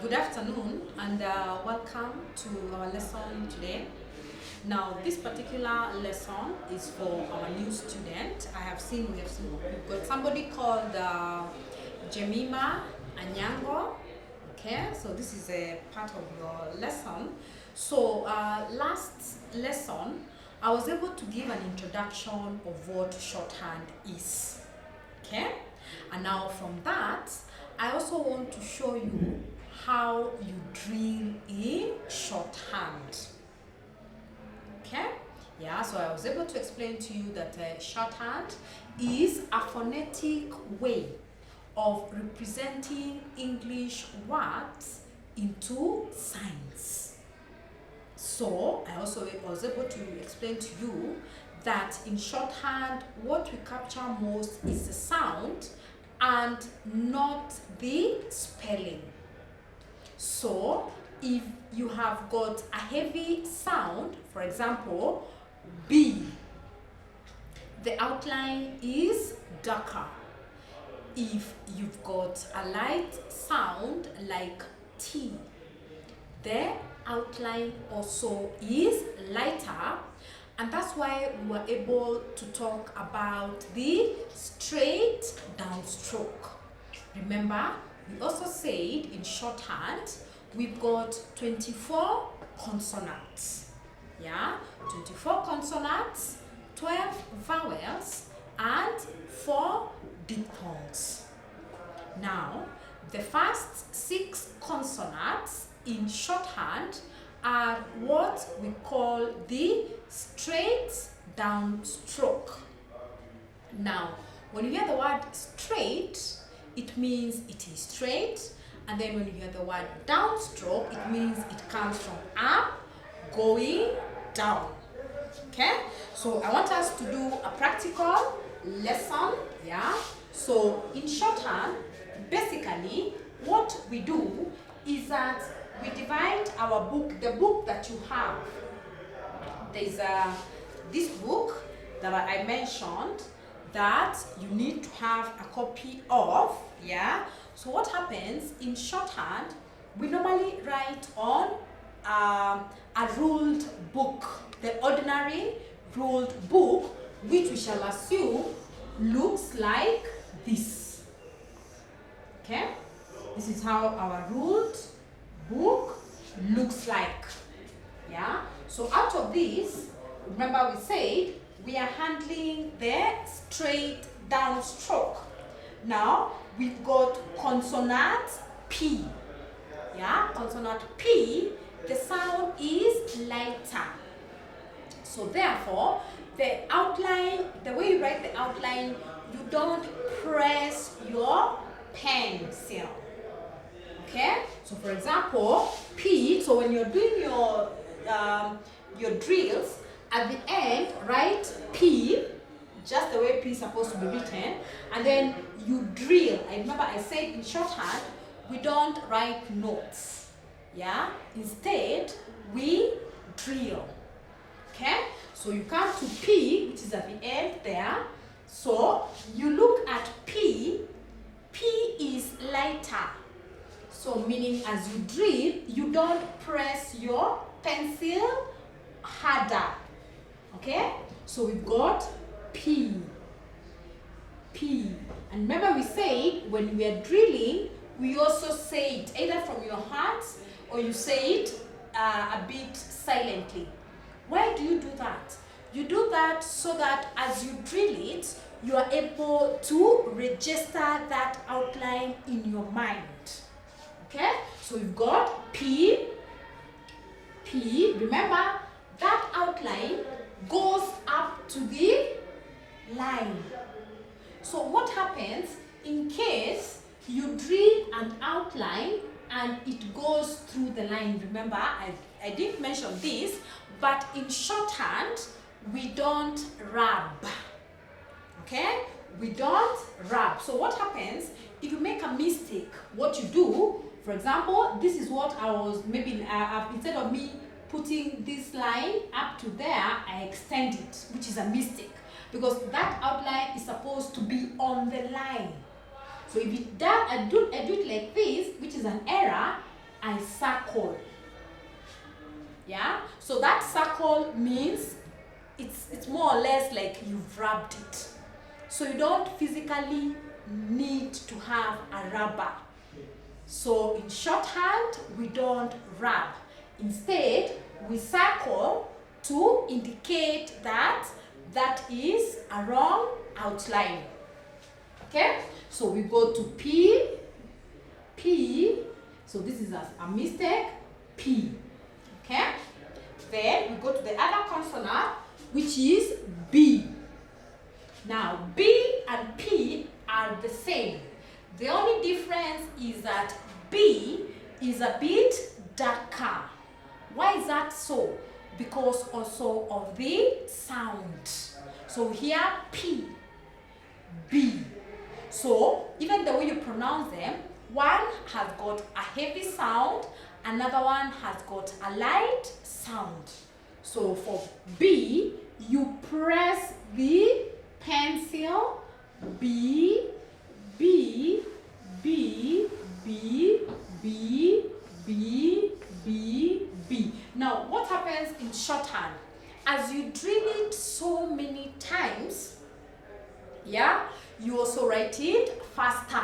Good afternoon and welcome to our lesson today. Now, this particular lesson is for our new student. We've got somebody called Jemima Anyango. Okay, so this is a part of your lesson. So last lesson, I was able to give an introduction of what shorthand is. Okay, and now from that, I also want to show you how you drill in shorthand. Okay, yeah, so I was able to explain to you that shorthand is a phonetic way of representing English words into signs. So I also was able to explain to you that in shorthand, what we capture most is the sound and not the spelling. So if you have got a heavy sound, for example, B, the outline is darker. If you've got a light sound like T, the outline also is lighter, and that's why we were able to talk about the straight downstroke. Remember, we also said in shorthand, we've got 24 consonants. Yeah, 24 consonants, 12 vowels, and 4 diphthongs. Now, the first 6 consonants in shorthand are what we call the straight downstroke. Now, when you hear the word straight, it means it is straight, and then when you hear the word downstroke, it means it comes from up going down. Okay, so I want us to do a practical lesson. Yeah, so in shorthand, basically what we do is that we divide our book, the book that you have. There's this book that I mentioned that you need to have a copy of. Yeah, so what happens in shorthand, we normally write on a ruled book, the ordinary ruled book, which we shall assume looks like this. Okay, this is how our ruled book looks like. Yeah, so out of this, remember we said we are handling the straight downstroke. Now we've got consonant P. Yeah, consonant P, the sound is lighter. So therefore, the outline, the way you write the outline, you don't press your pencil. Okay, so for example, P, so when you're doing your drills, at the end, write P, just the way P is supposed to be written, and then you drill. I remember I said in shorthand, we don't write notes. Yeah, instead, we drill. Okay, so you come to P, which is at the end there. So you look at P, P is lighter. So meaning as you drill, you don't press your pencil harder. Okay, so we've got P, P. And remember we said when we are drilling, we also say it either from your heart or you say it a bit silently. Why do you do that? You do that so that as you drill it, you are able to register that outline in your mind. Okay, so we've got P, P. Remember, that outline goes up to the line. So what happens in case you drill an outline and it goes through the line? Remember, I didn't mention this, but in shorthand, we don't rub. Okay, we don't rub. So what happens if you make a mistake? What you do, for example, this is what I was maybe instead of me putting this line up to there, I extend it, which is a mistake because that outline is supposed to be on the line. So if I do it like this, which is an error, I circle. Yeah, so that circle means it's more or less like you've rubbed it. So you don't physically need to have a rubber. So in shorthand, we don't rub. Instead, we circle to indicate that that is a wrong outline. Okay, so we go to P, P, so this is a mistake, P. Okay, then we go to the other consonant, which is B. Now, B and P are the same. The only difference is that B is a bit darker. Why is that so? Because also of the sound. So here, P, B. So even the way you pronounce them, one has got a heavy sound, another one has got a light sound. So for B, you press the pencil, B, B, B, B, B, B, B, B. Now, what happens in shorthand? As you drill it so many times, yeah, you also write it faster.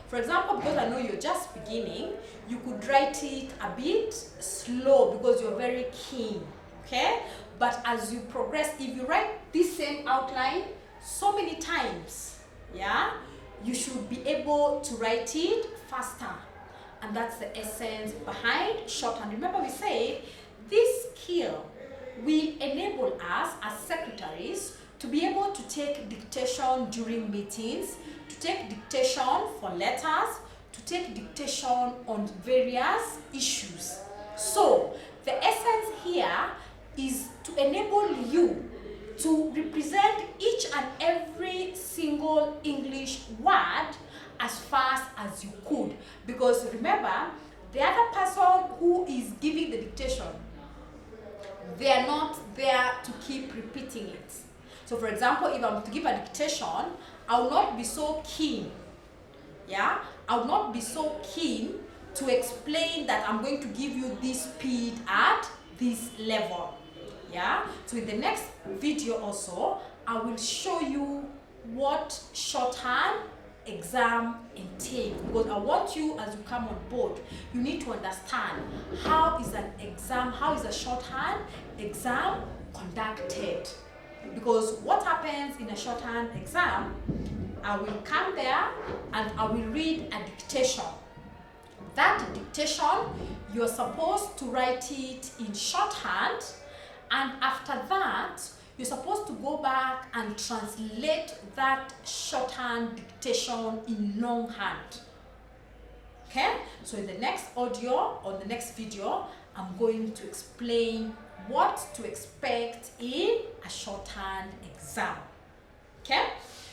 For example, because I know you're just beginning, you could write it a bit slow because you're very keen, okay? But as you progress, if you write this same outline so many times, yeah, you should be able to write it faster. And that's the essence behind shorthand. Remember we said this skill will enable us as secretaries to be able to take dictation during meetings, to take dictation for letters, to take dictation on various issues. So the essence here is to enable you to represent each and every single English word as fast as you could. Because remember, the other person who is giving the dictation, they are not there to keep repeating it. So for example, if I'm to give a dictation, I will not be so keen, yeah? I will not be so keen to explain that I'm going to give you this speed at this level, yeah? So in the next video also, I will show you what shorthand exam entails, because I want you, as you come on board, you need to understand how is an exam, how is a shorthand exam conducted. Because what happens in a shorthand exam, I will come there and I will read a dictation. That dictation, you're supposed to write it in shorthand, and after that, you're supposed to go back and translate that shorthand dictation in longhand. Okay? So in the next audio or the next video, I'm going to explain what to expect in a shorthand exam. Okay?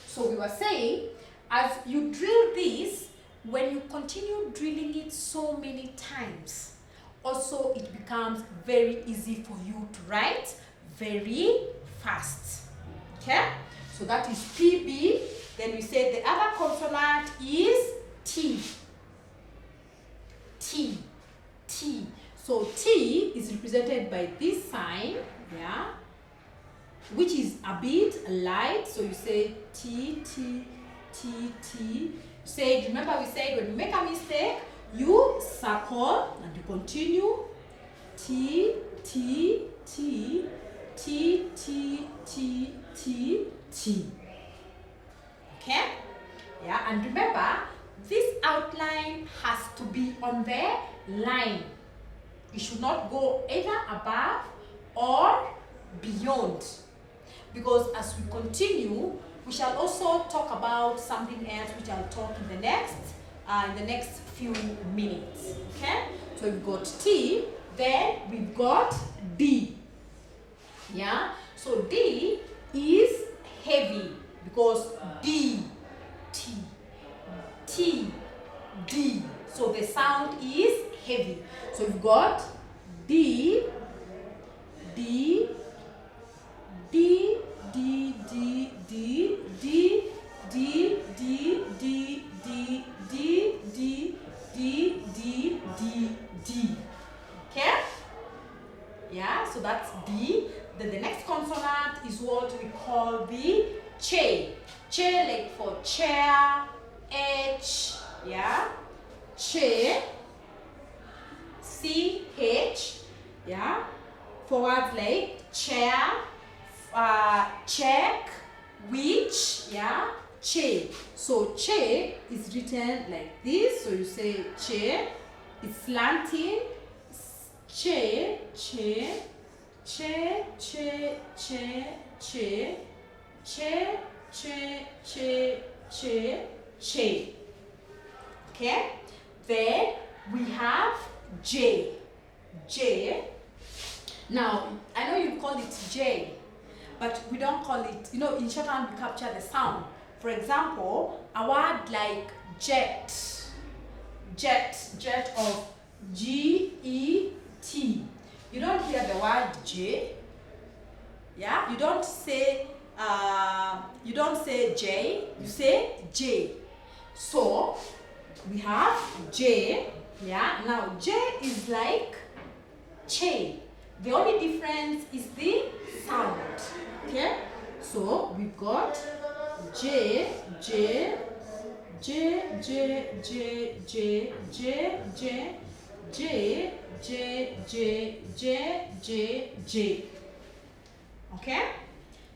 So we were saying, as you drill this, when you continue drilling it so many times, also it becomes very easy for you to write very fast. Okay? So that is PB. Then we say the other consonant is T. T. T. So T is represented by this sign, yeah, which is a bit light. So you say T, T, T, T. Say, remember we said when you make a mistake, you circle and you continue. T, T, T, T, T, T, T, T. Okay? Yeah, and remember, this outline has to be on the line. It should not go either above or beyond. Because as we continue, we shall also talk about something else which I'll talk in the next few minutes. Okay? So we've got T, then we've got D. Yeah? So D is heavy because D, T, T, D. So the sound is heavy. So we've got D, D, D, D, D, D, D, D, D, D, D, D, D, D, D, D, D, D. Okay? Yeah, so that's D. Then the next consonant is what we call the che. Che, like for chair, H, yeah. Che, C-H, yeah. For words like chair, check, which, yeah. Che. So che is written like this. So you say che. It's slanting. Che, che, che, che, che, che, che, che, che, che, che. Okay? Then we have J. J. Now, I know you call it J, but we don't call it, in shorthand we capture the sound. For example, a word like jet. Jet of G-E-T. You don't hear the word J. Yeah? You don't say J, you say J. So we have J. Yeah? Now J is like che. The only difference is the sound. Okay? So we've got J, J, J, J, J, J, J, J, J, J, J, J, J, J. Okay?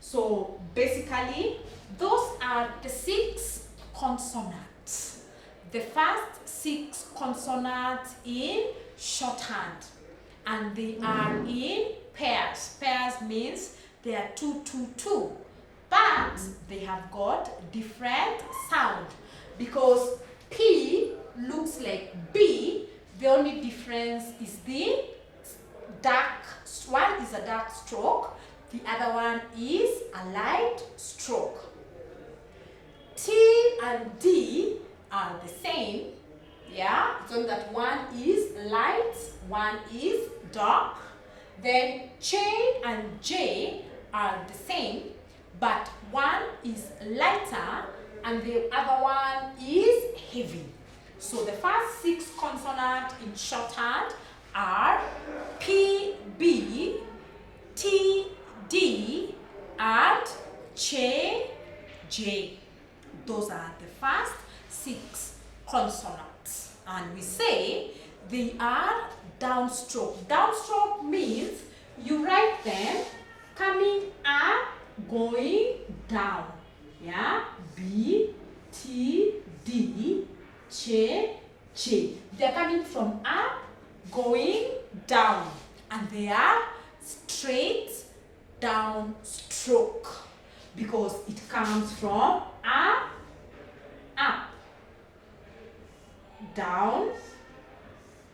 So basically, those are the 6 consonants. The first 6 consonants in shorthand. And they are in pairs. Pairs means they are 2, 2, 2. But they have got different sound. Because P looks like B, the only difference is the dark, one is a dark stroke, the other one is a light stroke. T and D are the same, yeah, so that one is light, one is dark. Then J and J are the same, but one is lighter and the other one is heavy. So the first 6 consonants in shorthand are P, B, T, D, and J, J. Those are the first 6 consonants. And we say they are downstroke. Downstroke means you write them coming up, going down. Yeah? B, T, D, J, J. They're coming from up, going down. And they are straight down stroke because it comes from up, down,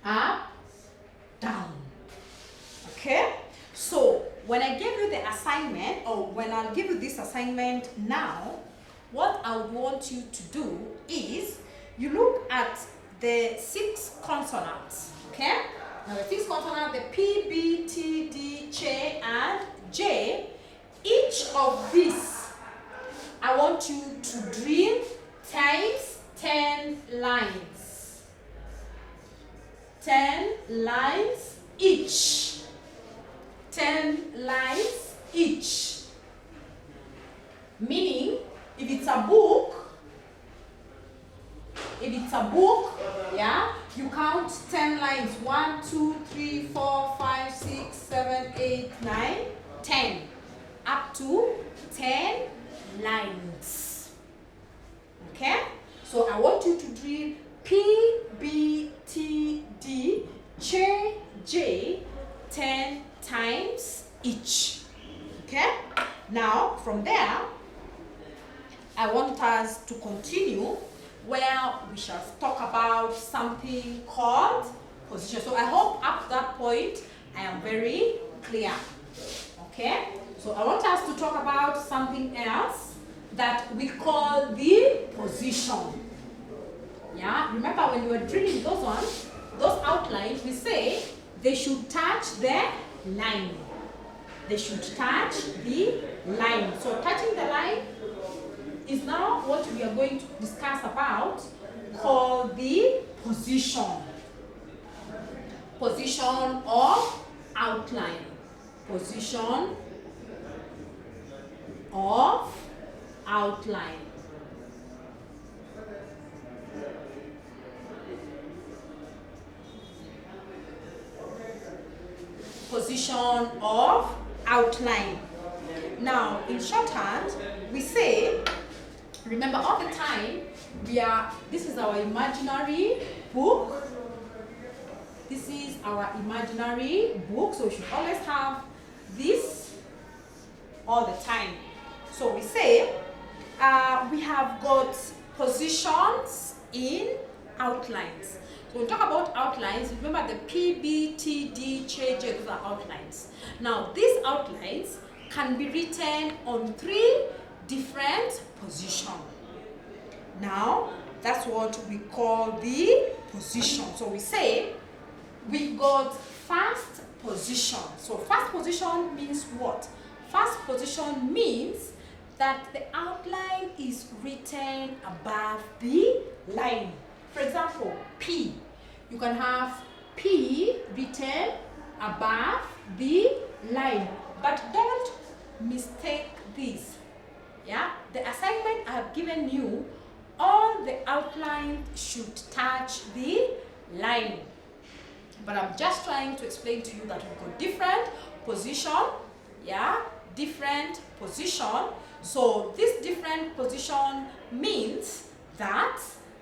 up, down. Okay? So when I give you the assignment, or when I'll give you this assignment now, what I would want you to do is you look at the 6 consonants. Okay? Now the 6 consonants, the P, B, T, D, J, and J. Each of these, I want you to drill times 10 lines. 10 lines each. 10 lines each. Meaning, if it's a book, yeah, you count 10 lines. 1, 2, 3, 4, 5, 6, 7, 8, 9, 10. Up to 10 lines. Okay? So I want you to drill P, B, T, D, J, J 10 times each. Okay? Now, from there, I want us to continue where we shall talk about something called position. So I hope up to that point I am very clear. Okay? So I want us to talk about something else that we call the position. Yeah? Remember when we were drilling those ones, those outlines, we say they should touch the line. They should touch the line. So touching the line is now what we are going to discuss about, called the position. Position of outline. Position of outline. Position of outline. Now, in shorthand, we say, remember all the time, this is our imaginary book. This is our imaginary book, so we should always have this all the time. So we say, we have got positions in outlines. So when we talk about outlines, remember the P, B, T, D, J, those are outlines. Now, these outlines can be written on 3 different positions. Now, that's what we call the position. So we say, we've got first position. So first position means what? First position means that the outline is written above the line. For example, P. You can have P written above the line. But don't mistake this. Yeah? The assignment I have given you, all the outlines should touch the line. But I'm just trying to explain to you that we've got different position, yeah, different position. So this different position means that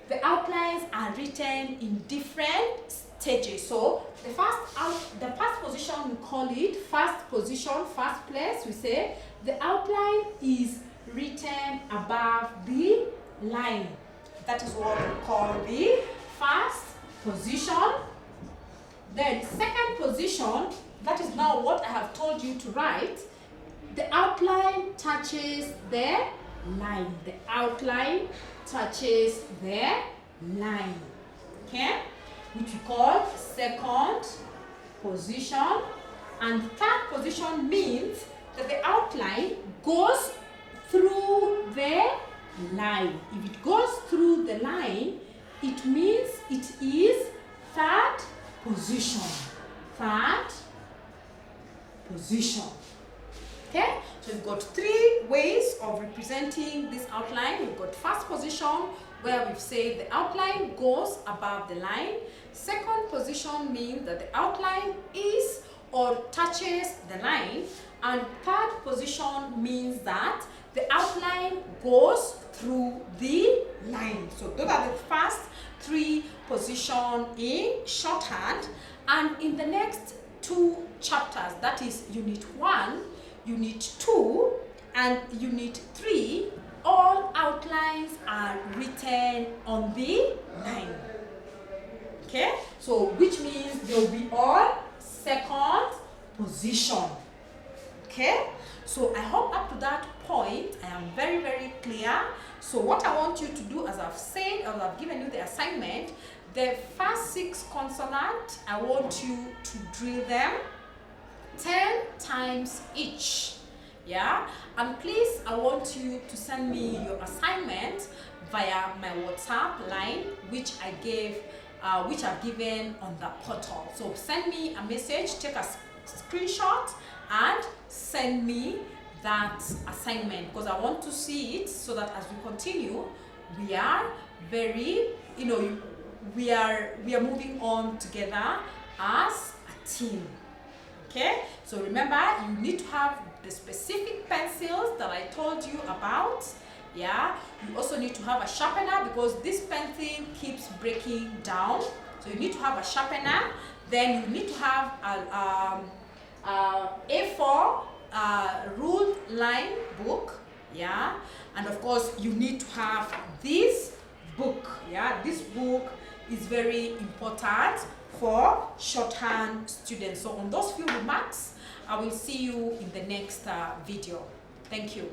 the outlines are written in different stages. So the first position, we call it first position, first place. We say the outline is written above the line. That is what we call the first position. Then second position, that is now what I have told you to write. The outline touches the line. The outline touches the line. Okay? Which we call second position. And third position means that the outline goes through the line. If it goes through the line, it means it is third position. Third position. Okay? So we've got 3 ways of representing this outline. We've got first position, where we've said the outline goes above the line. Second position means that the outline is or touches the line. And third position means that the outline goes through the line. So those are the first 3 positions in shorthand. And in the next 2 chapters, that is Unit 1, Unit 2, and Unit 3, all outlines are written on the line. Okay? So which means they will be all second position. Okay? So I hope up to that point I am very, very clear. So what I want you to do, as I've said, as I've given you the assignment, the first 6 consonants, I want you to drill them 10 times each. Yeah? And please, I want you to send me your assignment via my WhatsApp line, which I've given on the portal. So send me a message, take a screenshot, and send me that assignment, because I want to see it, so that as we continue, we are very, we are moving on together as a team. Okay? So remember, you need to have the specific pencils that I told you about. Yeah? You also need to have a sharpener, because this pencil keeps breaking down. So you need to have a sharpener. Then you need to have a A4 ruled line book. Yeah? And of course, you need to have this book. Yeah? This book is very important for shorthand students. So on those few remarks, I will see you in the next video. Thank you.